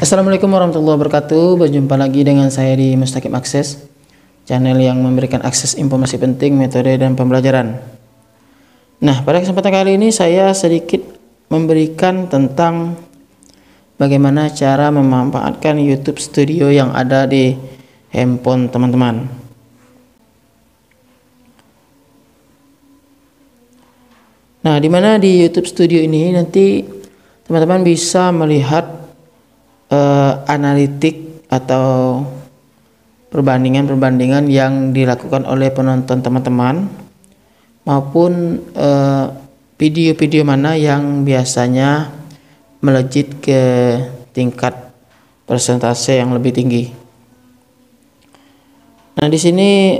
Assalamualaikum warahmatullahi wabarakatuh. Berjumpa lagi dengan saya di Mustaqim Akses, channel yang memberikan akses informasi penting, metode dan pembelajaran. Nah, pada kesempatan kali ini saya sedikit memberikan tentang bagaimana cara memanfaatkan YouTube Studio yang ada di handphone teman-teman. Nah, di mana di YouTube Studio ini nanti teman-teman bisa melihat analitik atau perbandingan yang dilakukan oleh penonton teman-teman, maupun video-video mana yang biasanya melejit ke tingkat persentase yang lebih tinggi. Nah, di sini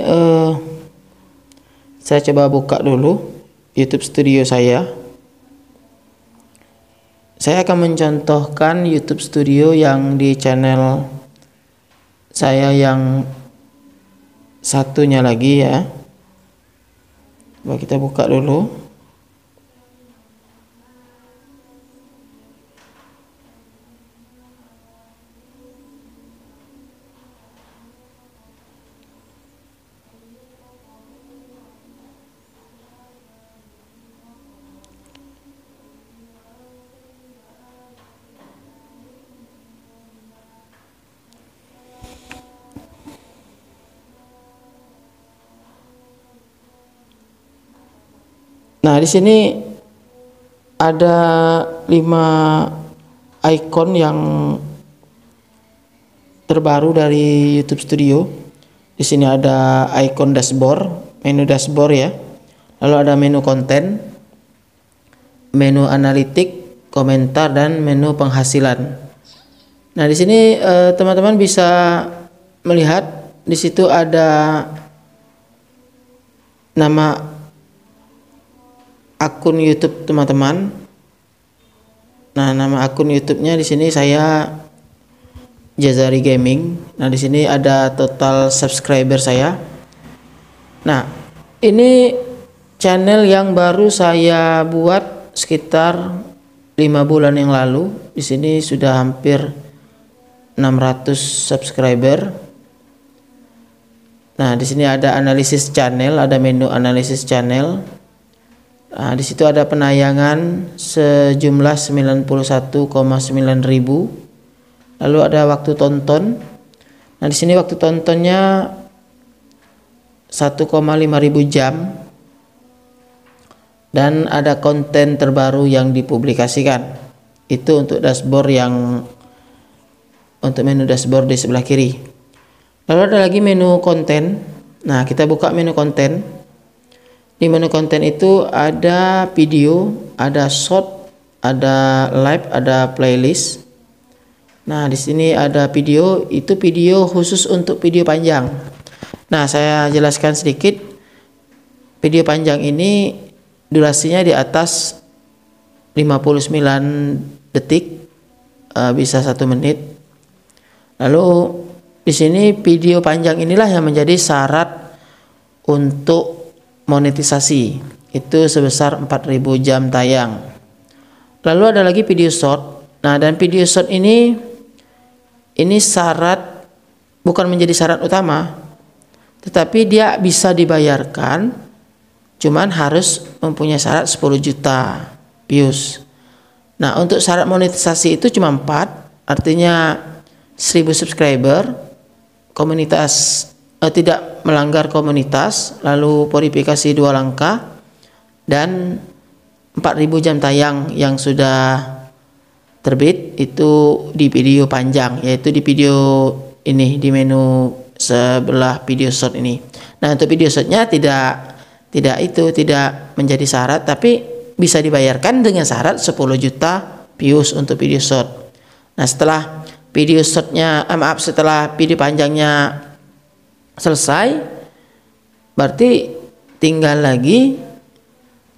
saya coba buka dulu YouTube Studio saya. Saya akan mencontohkan YouTube Studio yang di channel saya yang satunya lagi ya. Coba kita buka dulu. Nah, di sini ada 5 icon yang terbaru dari YouTube Studio. Di sini ada icon dashboard, menu dashboard ya. Lalu ada menu konten, menu analitik, komentar, dan menu penghasilan. Nah, di sini teman-teman bisa melihat di situ ada nama akun YouTube teman-teman. Nah, nama akun YouTube-nya di sini saya Jazari Gaming. Nah, di sini ada total subscriber saya. Nah, ini channel yang baru saya buat sekitar 5 bulan yang lalu. Di sini sudah hampir 600 subscriber. Nah, di sini ada analisis channel, ada menu analisis channel. Nah, di situ ada penayangan sejumlah 91,9 ribu. Lalu ada waktu tonton. Nah, di sini waktu tontonnya 1,5 ribu jam. Dan ada konten terbaru yang dipublikasikan. Itu untuk dashboard untuk menu dashboard di sebelah kiri. Lalu ada lagi menu konten. Nah, kita buka menu konten. Di menu konten itu ada video, ada short, ada live, ada playlist. Nah, di sini ada video, itu video khusus untuk video panjang. Nah, saya jelaskan sedikit. Video panjang ini durasinya di atas 59 detik, bisa 1 menit. Lalu di sini video panjang inilah yang menjadi syarat untuk monetisasi, itu sebesar 4.000 jam tayang. Lalu ada lagi video short. Nah, dan video short ini syarat, bukan menjadi syarat utama, tetapi dia bisa dibayarkan, cuman harus mempunyai syarat 10 juta views. Nah, untuk syarat monetisasi itu cuma 4, artinya 1000 subscriber, komunitas tidak melanggar komunitas, lalu verifikasi 2 langkah, dan 4.000 jam tayang yang sudah terbit itu di video panjang, yaitu di video ini, di menu sebelah video short ini. Nah, untuk video shortnya tidak menjadi syarat, tapi bisa dibayarkan dengan syarat 10 juta views untuk video short. Nah, setelah video panjangnya selesai, berarti tinggal lagi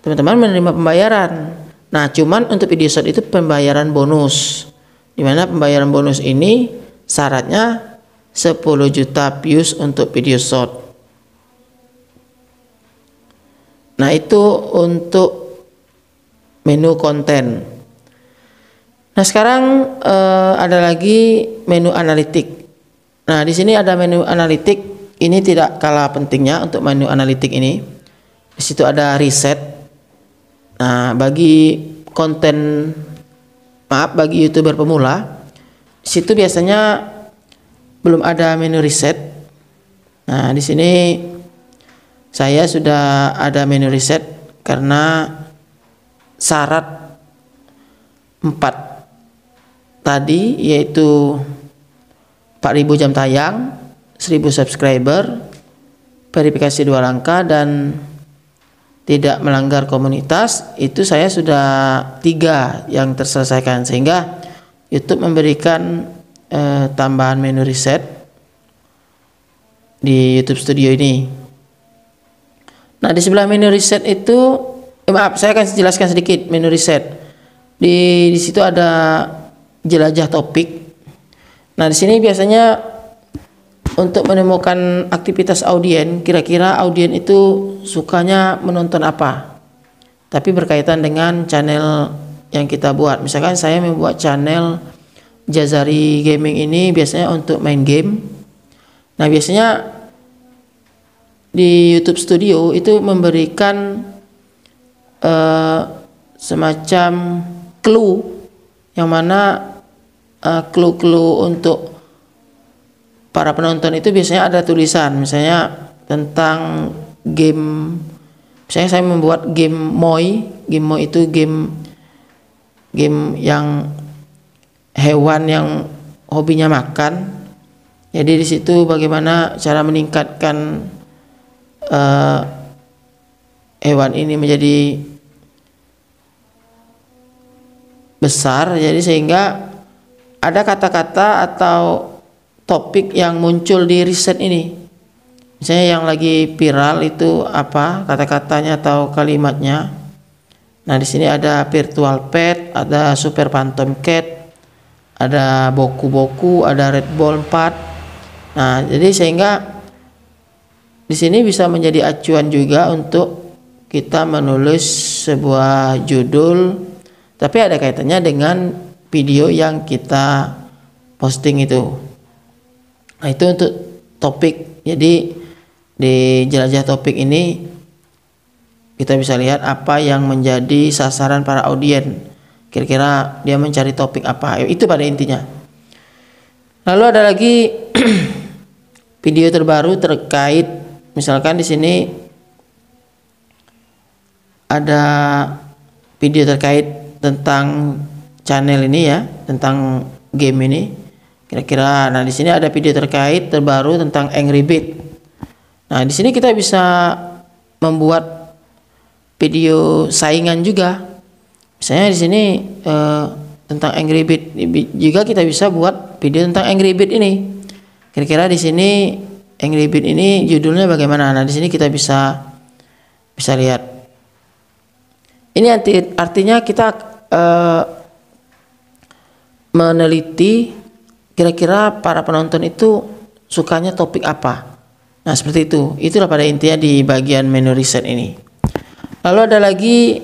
teman-teman menerima pembayaran. Nah, cuman untuk video short itu pembayaran bonus, dimana pembayaran bonus ini syaratnya 10 juta views untuk video short. Nah, itu untuk menu konten. Nah, sekarang ada lagi menu analitik. Nah, di sini ada menu analitik. Ini tidak kalah pentingnya untuk menu analitik ini. Di situ ada riset. Nah, bagi bagi YouTuber pemula, di situ biasanya belum ada menu riset. Nah, di sini saya sudah ada menu riset karena syarat 4 tadi, yaitu 4.000 jam tayang, 1.000 subscriber, verifikasi 2 langkah, dan tidak melanggar komunitas. Itu saya sudah 3 yang terselesaikan, sehingga YouTube memberikan tambahan menu riset di YouTube Studio ini. Nah, di sebelah menu riset itu, maaf, saya akan jelaskan sedikit menu riset. Di situ ada jelajah topik. Nah, di sini biasanya untuk menemukan aktivitas audien, kira-kira audien itu sukanya menonton apa, tapi berkaitan dengan channel yang kita buat. Misalkan saya membuat channel Jazari Gaming ini biasanya untuk main game. Nah, biasanya di YouTube Studio itu memberikan semacam clue, yang mana clue-clue untuk para penonton itu biasanya ada tulisan, misalnya tentang game. Misalnya saya membuat game Moi. Game Moi itu game yang hewan yang hobinya makan. Jadi di situ bagaimana cara meningkatkan hewan ini menjadi besar. Jadi sehingga ada kata-kata atau topik yang muncul di riset ini. Misalnya yang lagi viral itu apa kata-katanya atau kalimatnya. Nah, di sini ada virtual pet, ada super phantom cat, ada boku-boku, ada red ball 4. Nah, jadi sehingga di sini bisa menjadi acuan juga untuk kita menulis sebuah judul, tapi ada kaitannya dengan video yang kita posting itu. Nah, itu untuk topik. Jadi di jelajah topik ini kita bisa lihat apa yang menjadi sasaran para audien. Kira-kira dia mencari topik apa. Itu pada intinya. Lalu ada lagi video terbaru terkait, misalkan di sini ada video terkait tentang channel ini ya, tentang game ini. Kira-kira, nah di sini ada video terkait terbaru tentang Angry Bird. Nah, di sini kita bisa membuat video saingan juga. Misalnya di sini tentang Angry Bird juga kita bisa buat video tentang Angry Bird ini. Kira-kira di sini Angry Bird ini judulnya bagaimana? Nah, di sini kita bisa lihat. Ini artinya kita meneliti kira-kira para penonton itu sukanya topik apa. Nah, seperti itu. Itulah pada intinya di bagian menu riset ini. Lalu ada lagi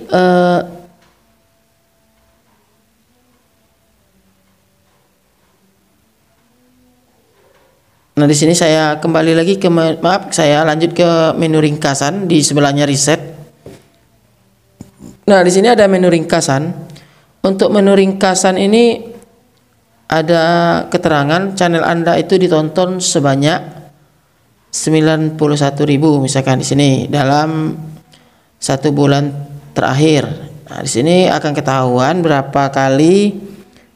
nah, di sini saya kembali lagi ke saya lanjut ke menu ringkasan di sebelahnya riset. Nah, di sini ada menu ringkasan. Untuk menu ringkasan ini ada keterangan channel Anda itu ditonton sebanyak 91.000 misalkan di sini dalam 1 bulan terakhir. Nah, di sini akan ketahuan berapa kali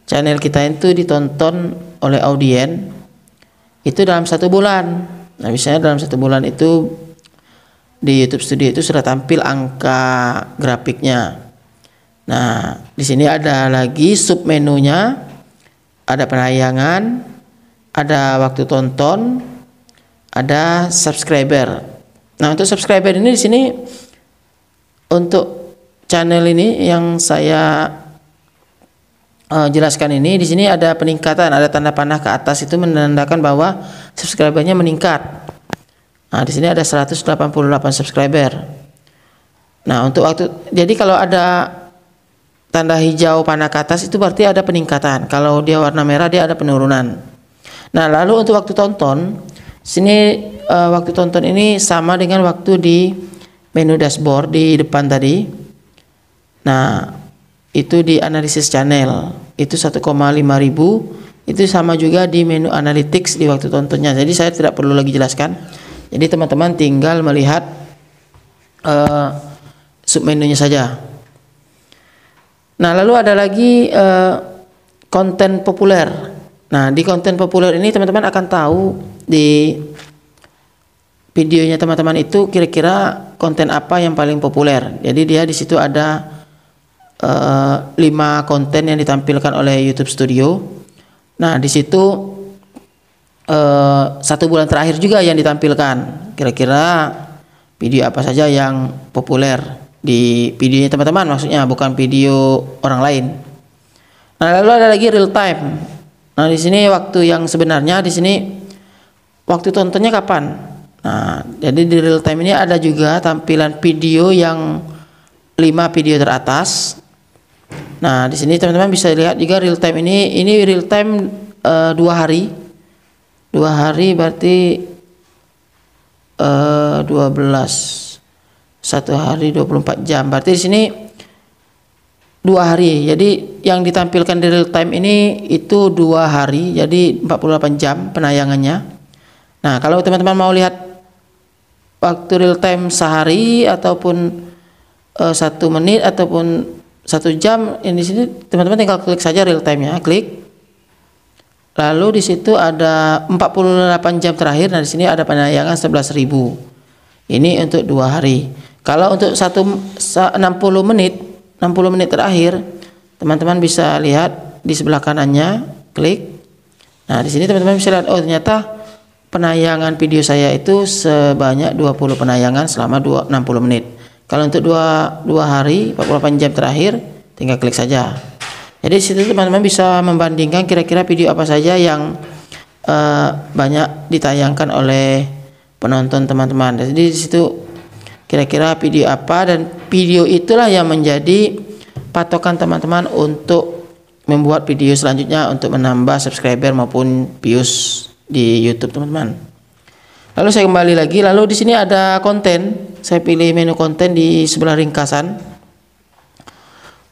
channel kita itu ditonton oleh audien itu dalam 1 bulan. Nah, misalnya dalam 1 bulan itu di YouTube Studio itu sudah tampil angka grafiknya. Nah, di sini ada lagi submenunya, ada penayangan, ada waktu tonton, ada subscriber. Nah, untuk subscriber ini di sini untuk channel ini yang saya jelaskan ini, di sini ada peningkatan, ada tanda panah ke atas itu menandakan bahwa subscribernya meningkat. Nah, di sini ada 188 subscriber. Nah, untuk waktu, jadi kalau ada tanda hijau panah ke atas itu berarti ada peningkatan. Kalau dia warna merah dia ada penurunan. Nah, lalu untuk waktu tonton, sini waktu tonton ini sama dengan waktu di menu dashboard di depan tadi. Nah, itu di analisis channel itu 1,5 ribu. Itu sama juga di menu analytics di waktu tontonnya. Jadi saya tidak perlu lagi jelaskan. Jadi teman-teman tinggal melihat submenunya saja. Nah, lalu ada lagi konten populer. Nah, di konten populer ini teman-teman akan tahu di videonya teman-teman itu kira-kira konten apa yang paling populer. Jadi dia di situ ada 5 konten yang ditampilkan oleh YouTube Studio. Nah, di situ 1 bulan terakhir juga yang ditampilkan. Kira-kira video apa saja yang populer di videonya teman-teman, maksudnya bukan video orang lain. Nah, lalu ada lagi real time. Nah, di sini waktu yang sebenarnya di sini waktu tontonnya kapan. Nah, jadi di real time ini ada juga tampilan video yang 5 video teratas. Nah, di sini teman-teman bisa lihat juga real time ini real time 2 hari. 2 hari berarti 12 1 hari 24 jam. Berarti di sini 2 hari. Jadi yang ditampilkan di real time ini itu 2 hari. Jadi 48 jam penayangannya. Nah, kalau teman-teman mau lihat waktu real time sehari ataupun 1 menit ataupun 1 jam, ini di sini teman-teman tinggal klik saja real time-nya, klik. Lalu di situ ada 48 jam terakhir. Nah, di sini ada penayangan 11.000. Ini untuk 2 hari. Kalau untuk 60 menit terakhir, teman-teman bisa lihat di sebelah kanannya, klik. Nah, di sini teman-teman bisa lihat, oh ternyata penayangan video saya itu sebanyak 20 penayangan selama 60 menit. Kalau untuk 2 hari 48 jam terakhir, tinggal klik saja. Jadi situ teman-teman bisa membandingkan kira-kira video apa saja yang banyak ditayangkan oleh penonton teman-teman. Jadi di situ kira-kira video apa, dan video itulah yang menjadi patokan teman-teman untuk membuat video selanjutnya untuk menambah subscriber maupun views di YouTube teman-teman. Lalu saya kembali lagi, lalu di sini ada konten. Saya pilih menu konten di sebelah ringkasan.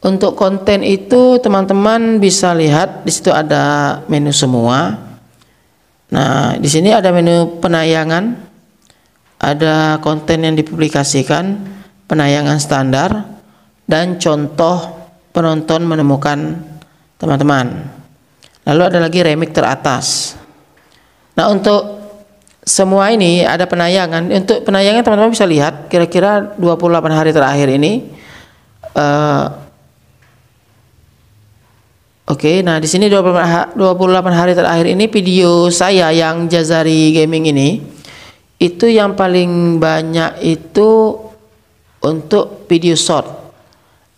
Untuk konten itu teman-teman bisa lihat di situ ada menu semua. Nah, di sini ada menu penayangan, ada konten yang dipublikasikan, penayangan standar, dan contoh penonton menemukan teman-teman. Lalu ada lagi remix teratas. Nah, untuk semua ini ada penayangan. Untuk penayangan teman-teman bisa lihat kira-kira 28 hari terakhir ini. Oke, nah di sini 28 hari terakhir ini video saya yang Jazari Gaming ini itu yang paling banyak itu untuk video short.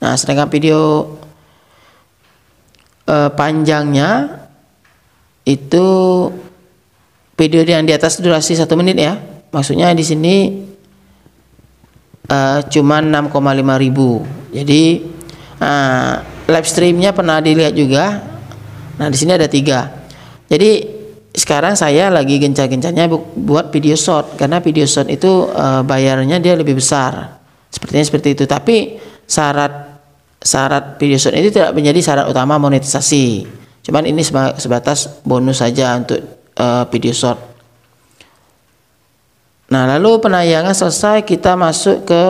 Nah, sedangkan video panjangnya itu video yang di atas durasi 1 menit ya. Maksudnya di sini cuma 6,5 ribu. Jadi live streamnya pernah dilihat juga. Nah, di sini ada 3. Jadi sekarang saya lagi gencar-gencarnya buat video short, karena video short itu bayarnya dia lebih besar. Sepertinya seperti itu. Tapi syarat video short itu tidak menjadi syarat utama monetisasi. Cuman ini sebatas bonus saja untuk video short. Nah, lalu penayangan selesai, kita masuk ke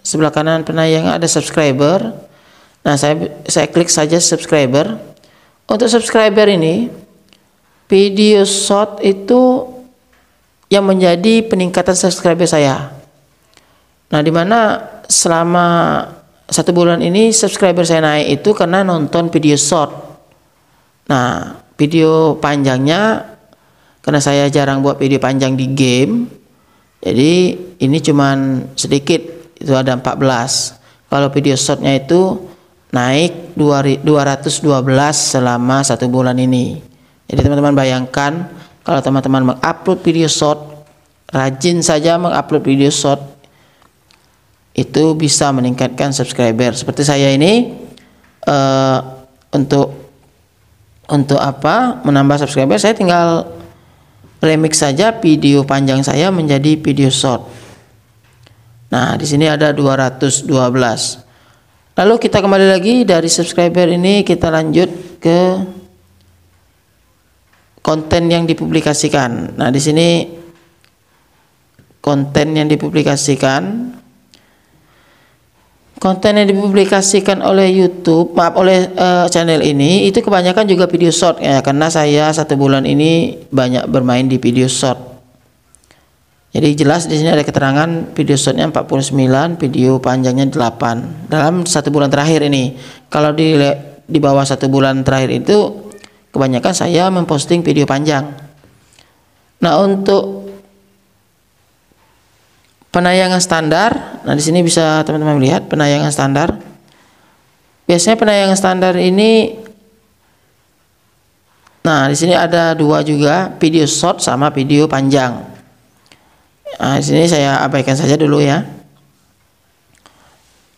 sebelah kanan penayangan ada subscriber. Nah, saya klik saja subscriber. Untuk subscriber ini video short itu yang menjadi peningkatan subscriber saya. Nah, dimana selama 1 bulan ini subscriber saya naik itu karena nonton video short. Nah, video panjangnya karena saya jarang buat video panjang di game, jadi ini cuman sedikit, itu ada 14. Kalau video shortnya itu naik 212 selama 1 bulan ini. Jadi teman-teman bayangkan kalau teman-teman mengupload video short, rajin saja mengupload video short, itu bisa meningkatkan subscriber. Seperti saya ini eh, untuk apa menambah subscriber, saya tinggal remix saja video panjang saya menjadi video short. Nah, di sini ada 212. Lalu kita kembali lagi dari subscriber ini, kita lanjut ke konten yang dipublikasikan. Nah, di sini konten yang dipublikasikan oleh YouTube, oleh channel ini itu kebanyakan juga video short ya, karena saya 1 bulan ini banyak bermain di video short. Jadi jelas di sini ada keterangan video shortnya 49, video panjangnya 8 dalam 1 bulan terakhir ini. Kalau di bawah 1 bulan terakhir itu kebanyakan saya memposting video panjang. Nah, untuk penayangan standar, nah di sini bisa teman-teman lihat penayangan standar. Biasanya penayangan standar ini, nah di sini ada 2 juga, video short sama video panjang. Nah, di sini saya abaikan saja dulu ya.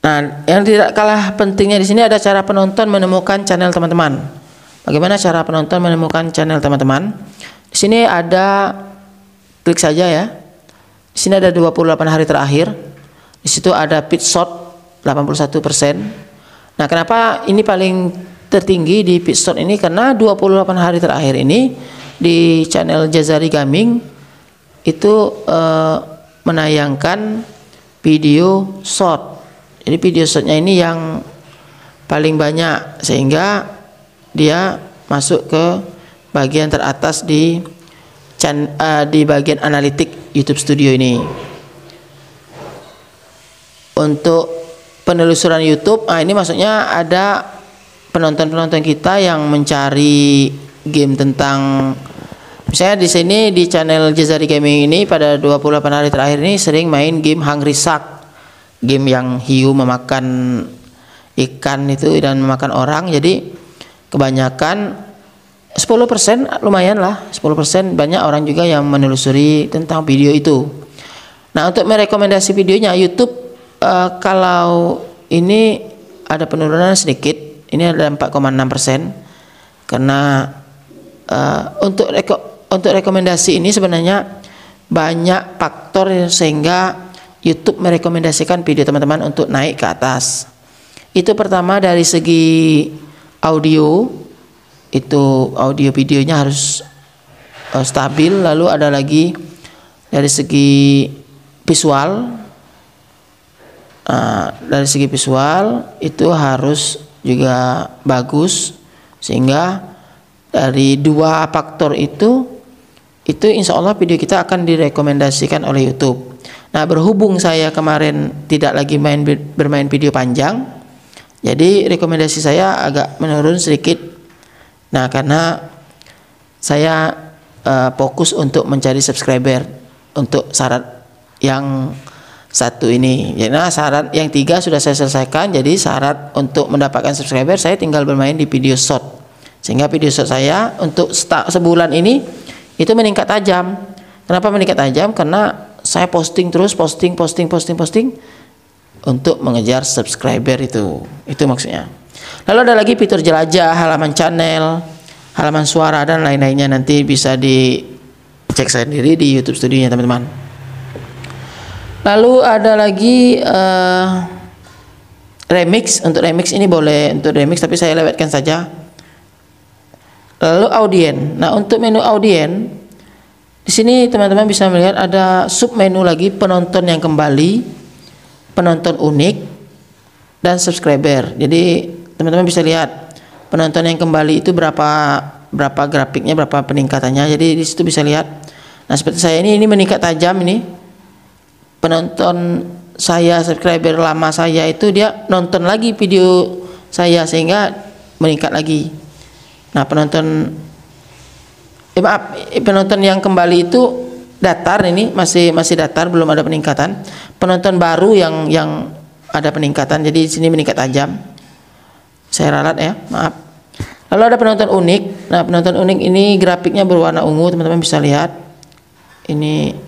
Nah, yang tidak kalah pentingnya di sini ada cara penonton menemukan channel teman-teman. Bagaimana cara penonton menemukan channel teman-teman? Di sini ada, klik saja ya. Di sini ada 28 hari terakhir. Di situ ada pitch shot 81%. Nah, kenapa ini paling tertinggi di pitch shot ini? Karena 28 hari terakhir ini di channel Jazari Gaming itu menayangkan video short. Jadi video shortnya ini yang paling banyak, sehingga dia masuk ke bagian teratas di bagian analitik YouTube Studio ini. Untuk penelusuran YouTube, nah ini maksudnya ada penonton-penonton kita yang mencari game tentang, misalnya di sini di channel Jazari Gaming ini pada 28 hari terakhir ini sering main game Hungry Shark, game yang hiu memakan ikan itu dan memakan orang. Jadi kebanyakan 10%, lumayan lah 10%, banyak orang juga yang menelusuri tentang video itu. Nah, untuk merekomendasi videonya YouTube, kalau ini ada penurunan sedikit, ini ada 4,6%, karena untuk rekomendasi ini sebenarnya banyak faktor sehingga YouTube merekomendasikan video teman-teman untuk naik ke atas. Itu pertama dari segi audio, itu audio videonya harus stabil. Lalu ada lagi dari segi visual. Dari segi visual itu harus juga bagus, sehingga dari 2 faktor itu insya Allah video kita akan direkomendasikan oleh YouTube. Nah, berhubung saya kemarin tidak lagi bermain video panjang, jadi rekomendasi saya agak menurun sedikit. Nah, karena saya fokus untuk mencari subscriber untuk syarat yang 1 ini. Jadi syarat yang 3 sudah saya selesaikan. Jadi syarat untuk mendapatkan subscriber saya tinggal bermain di video short. Sehingga video short saya untuk sebulan ini itu meningkat tajam. Kenapa meningkat tajam? Karena saya posting terus, posting untuk mengejar subscriber itu. Itu maksudnya. Lalu ada lagi fitur jelajah, halaman channel, halaman suara dan lain-lainnya, nanti bisa dicek sendiri di YouTube Studionya teman-teman. Lalu ada lagi remix. Untuk remix ini boleh untuk remix, tapi saya lewatkan saja. Lalu audien. Nah, untuk menu audien di sini teman-teman bisa melihat ada sub menu lagi, penonton yang kembali, penonton unik, dan subscriber. Jadi teman-teman bisa lihat penonton yang kembali itu berapa grafiknya, berapa peningkatannya. Jadi di situ bisa lihat. Nah, seperti saya ini meningkat tajam ini. Penonton saya, subscriber lama saya itu dia nonton lagi video saya sehingga meningkat lagi. Nah, penonton yang kembali itu datar, ini masih datar, belum ada peningkatan. Penonton baru yang ada peningkatan. Jadi di sini meningkat tajam. Saya ralat ya, maaf. Lalu ada penonton unik. Nah, penonton unik ini grafiknya berwarna ungu, teman-teman bisa lihat. Ini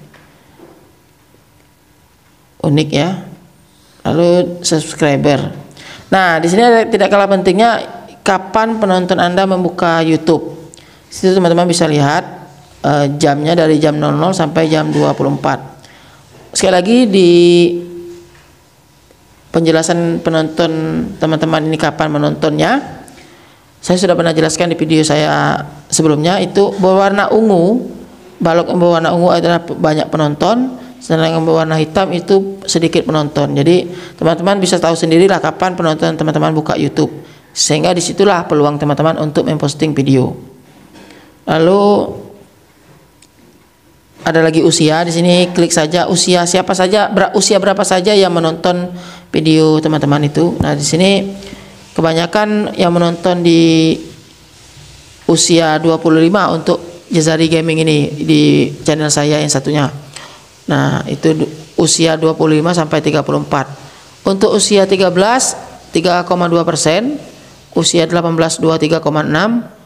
unik ya. Lalu subscriber. Nah, di sini tidak kalah pentingnya kapan penonton Anda membuka YouTube. Situ teman-teman bisa lihat jamnya dari jam 00 sampai jam 24. Sekali lagi di penjelasan penonton teman-teman ini kapan menontonnya, saya sudah pernah jelaskan di video saya sebelumnya. Itu berwarna ungu, balok yang berwarna ungu adalah banyak penonton, sedangkan yang berwarna hitam itu sedikit penonton. Jadi teman-teman bisa tahu sendirilah kapan penonton teman-teman buka YouTube, sehingga disitulah peluang teman-teman untuk memposting video. Lalu ada lagi usia. Di sini klik saja usia siapa saja, usia berapa saja yang menonton video teman-teman itu. Nah, di sini kebanyakan yang menonton di usia 25 untuk Jazari Gaming ini di channel saya yang satunya. Nah, itu usia 25 sampai 34. Untuk usia 13 3,2%, usia 18 23,6%,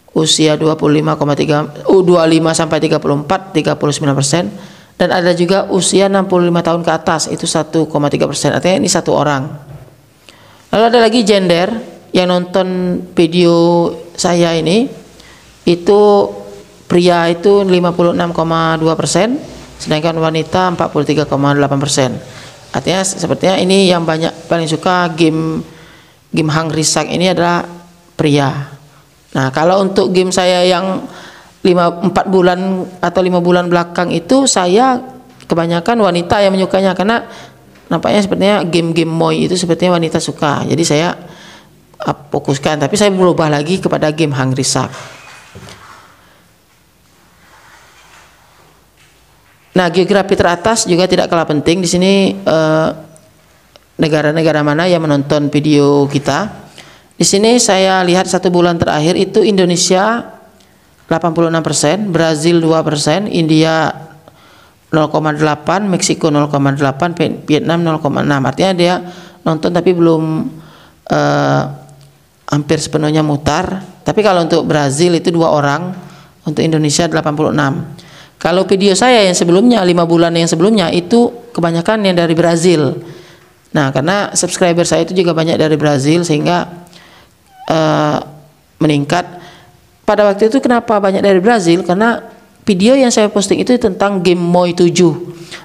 usia 25,3 25 sampai 34 39%, dan ada juga usia 65 tahun ke atas itu 1,3%. Artinya ini satu orang. Lalu ada lagi gender yang nonton video saya ini, itu pria itu 56,2%, sedangkan wanita 43,8%. Artinya sepertinya ini yang paling suka game Hungry Shark ini adalah pria. Nah, kalau untuk game saya yang 4 bulan atau 5 bulan belakang itu, saya kebanyakan wanita yang menyukainya, karena nampaknya sepertinya game-game Moi itu sepertinya wanita suka. Jadi saya fokuskan, tapi saya berubah lagi kepada game Hungry Shark. Nah, geografi teratas juga tidak kalah penting. Di sini negara-negara mana yang menonton video kita. Di sini saya lihat 1 bulan terakhir itu Indonesia 86%, Brazil 2%, India 0,8%, Meksiko 0,8%, Vietnam 0,6%. Artinya dia nonton tapi belum hampir sepenuhnya mutar. Tapi kalau untuk Brazil itu 2 orang, untuk Indonesia 86%. Kalau video saya yang sebelumnya 5 bulan yang sebelumnya itu kebanyakan yang dari Brazil. Nah, karena subscriber saya itu juga banyak dari Brazil, sehingga meningkat. Pada waktu itu kenapa banyak dari Brazil? Karena video yang saya posting itu tentang game Moi 7.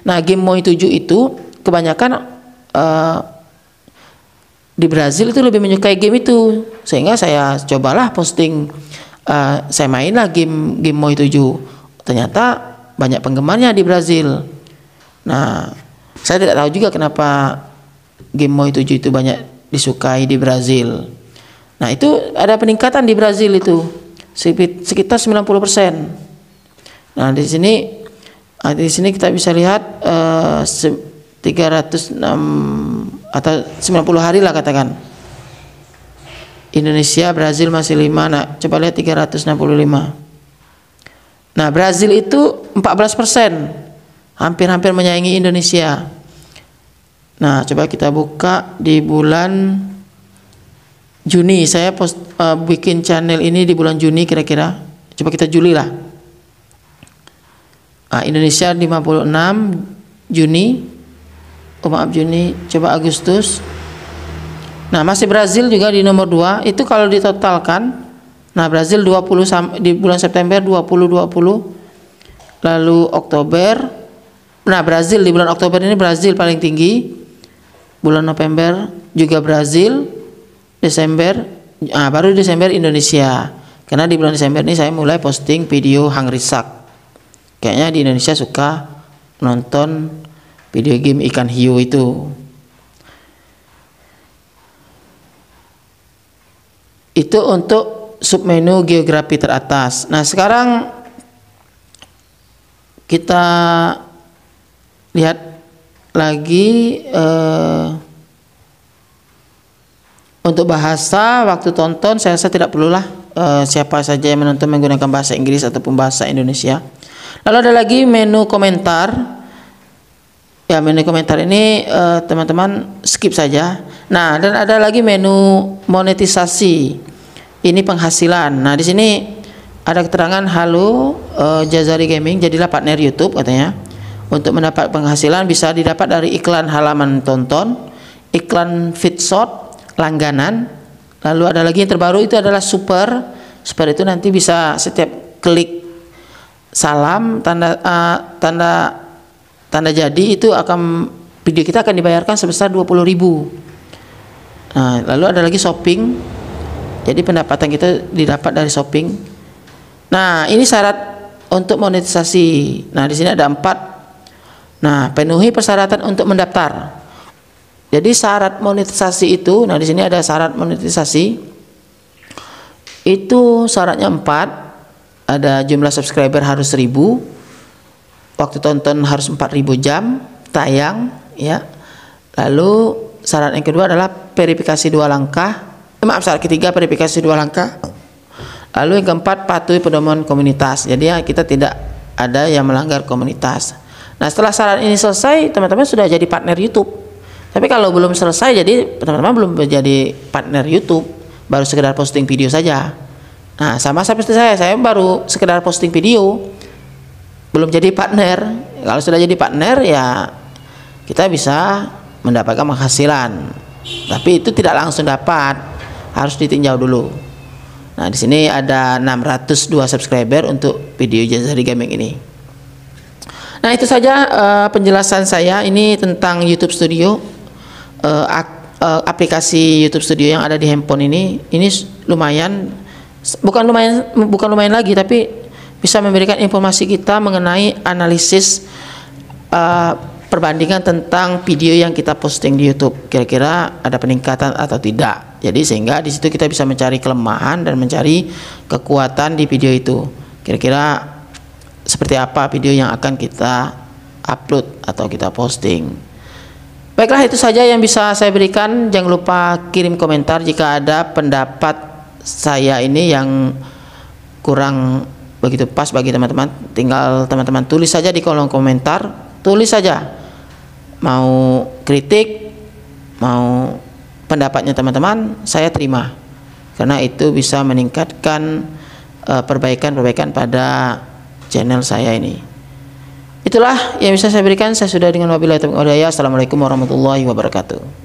Nah, game Moi 7 itu kebanyakan di Brazil itu lebih menyukai game itu, sehingga saya cobalah posting, saya mainlah game Moi 7. Ternyata banyak penggemarnya di Brazil. Nah, saya tidak tahu juga kenapa game Moi 7 itu banyak disukai di Brazil. Nah, itu ada peningkatan di Brazil itu sekitar 90%. Nah, di sini kita bisa lihat 306 atau 90 hari lah katakan. Indonesia, Brazil masih 5. Nah, coba lihat 365. Nah, Brazil itu 14%, hampir-hampir menyaingi Indonesia. Nah, coba kita buka di bulan Juni. Saya bikin channel ini di bulan Juni kira-kira. Coba kita Juli lah. Nah, Indonesia 56 Juni. Oh, maaf, Juni. Coba Agustus. Nah, masih Brazil juga di nomor 2. Itu kalau ditotalkan. Nah, Brazil 20 di bulan September 20. Lalu Oktober. Nah, Brazil di bulan Oktober ini Brazil paling tinggi. Bulan November juga Brazil. Desember, baru Desember Indonesia. Karena di bulan Desember ini saya mulai posting video Hungry Shark. Kayaknya di Indonesia suka nonton video game ikan hiu itu. Itu untuk submenu geografi teratas. Nah, sekarang kita lihat lagi untuk bahasa. Waktu tonton saya rasa tidak perlulah siapa saja yang menonton menggunakan bahasa Inggris ataupun bahasa Indonesia. Lalu ada lagi menu komentar. Ya, menu komentar ini teman-teman skip saja. Nah, dan ada lagi menu monetisasi. Ini penghasilan. Nah, di sini ada keterangan halo Jazari Gaming jadilah partner YouTube katanya. Untuk mendapat penghasilan bisa didapat dari iklan halaman tonton, iklan feed shot, langganan. Lalu ada lagi yang terbaru itu adalah super. Super itu nanti bisa setiap klik salam tanda jadi itu video kita akan dibayarkan sebesar 20.000. Nah, lalu ada lagi shopping. Jadi pendapatan kita didapat dari shopping. Nah, ini syarat untuk monetisasi. Nah, di sini ada 4. Nah, penuhi persyaratan untuk mendaftar. Jadi syarat monetisasi itu, nah di sini ada syarat monetisasi. Itu syaratnya 4. Ada jumlah subscriber harus 1000. Waktu tonton harus 4000 jam tayang, ya. Lalu syarat yang kedua adalah verifikasi 2 langkah. Syarat ketiga verifikasi 2 langkah. Lalu yang keempat patuhi pedoman komunitas. Jadi ya, kita tidak ada yang melanggar komunitas. Nah, setelah syarat ini selesai, teman-teman sudah jadi partner YouTube. Tapi kalau belum selesai, jadi teman-teman belum menjadi partner YouTube, baru sekedar posting video saja. Nah, sama seperti saya baru sekedar posting video, belum jadi partner. Kalau sudah jadi partner, ya kita bisa mendapatkan penghasilan. Tapi itu tidak langsung dapat, harus ditinjau dulu. Nah, di sini ada 602 subscriber untuk video Jazari Gaming ini. Nah, itu saja penjelasan saya ini tentang YouTube Studio. Aplikasi YouTube Studio yang ada di handphone ini lumayan, bukan lumayan lagi, tapi bisa memberikan informasi kita mengenai analisis perbandingan tentang video yang kita posting di YouTube, kira-kira ada peningkatan atau tidak. Jadi sehingga di situ kita bisa mencari kelemahan dan mencari kekuatan di video itu, kira-kira seperti apa video yang akan kita upload atau kita posting. Baiklah, itu saja yang bisa saya berikan. Jangan lupa kirim komentar jika ada pendapat saya ini yang kurang begitu pas bagi teman-teman. Tinggal teman-teman tulis saja di kolom komentar, tulis saja mau kritik, mau pendapatnya teman-teman, saya terima, karena itu bisa meningkatkan perbaikan-perbaikan pada channel saya ini. Itulah yang bisa saya berikan. Saya sudah dengan wabillahi taufiq wal hidayah. Assalamualaikum warahmatullahi wabarakatuh.